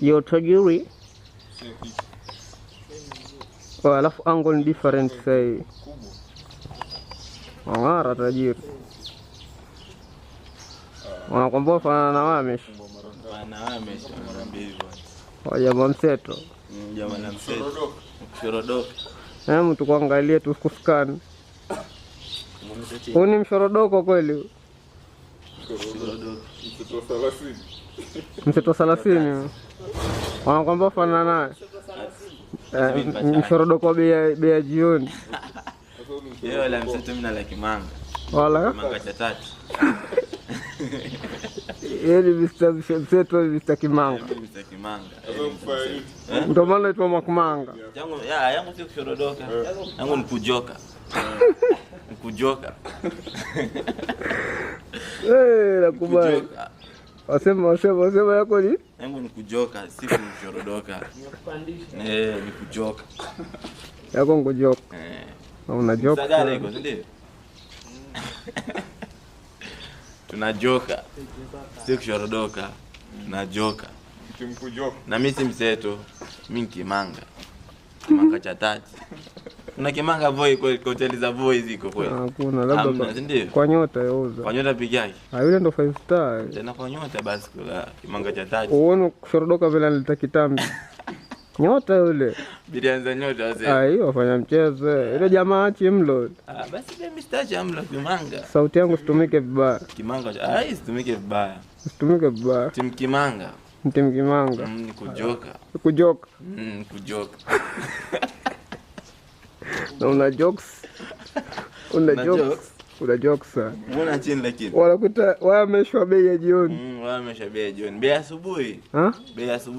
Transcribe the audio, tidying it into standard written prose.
Yo tajiri. Oh, alafu angle ni different say. Ngara tajiri. Wanakwambia fana na Wamesh. Na Wamesh wanaambia hivyo. Jamaa mseto. Jamaa na mseto. Mshorodoka. Mtu kuangalia tu kuscan. Huni mshorodoko kweli? Mseto 30. Wanakwambia fana naye. Mshorodoko bei jioni. Yeye la mseto mimi na la kimanga. Wala? Kimanga cha 3. Yeye mseto Mr. Kimanga. Mr. Kimanga. Ndio maana inaitwa Makumanga. Yangu sio kushorodoka. Yangu ni kujoka. Kujoka. Nakubali. Wasema yako ni? Yangu ni kujoka, si kushorodoka. Ni kujoka. Yako ni kujoka. Unajoka. Sadara iko, ndio. Tunajoka. Si kushorodoka. Tunajoka. Kimkujoka. Na mimi si mseto, mimi Kimanga. Kimanga cha 3. Kuna Kimanga boy kwa hoteli za boys ziko kweli. Hakuna labda ndio. Kwa Nyota yauza. Kwa Nyota pigi yake. Yule ndo 5 star. Tena kwa Nyota basi kula Kimanga cha 3. Uone kushorodoka vile analeta kitambi. Nyota yule. Biriani za Nyota wazee. Hiyo wafanya mchezo. Ile jamaa achi mlo. Basi mimi sitachi amlo Kimanga. Sauti yangu situmike vibaya. Kimanga situmike vibaya. Situmike vibaya. Tim Kimanga. Tim Kimanga. Ni kujoka. Kujoka. Kujoka. Na una jokes. Una jokes sana. Mbona chini lakini? Wanakuta Wamesh bei ya jioni. Wamesh bei ya jioni. Bei asubuhi. Ha? Bei asubuhi.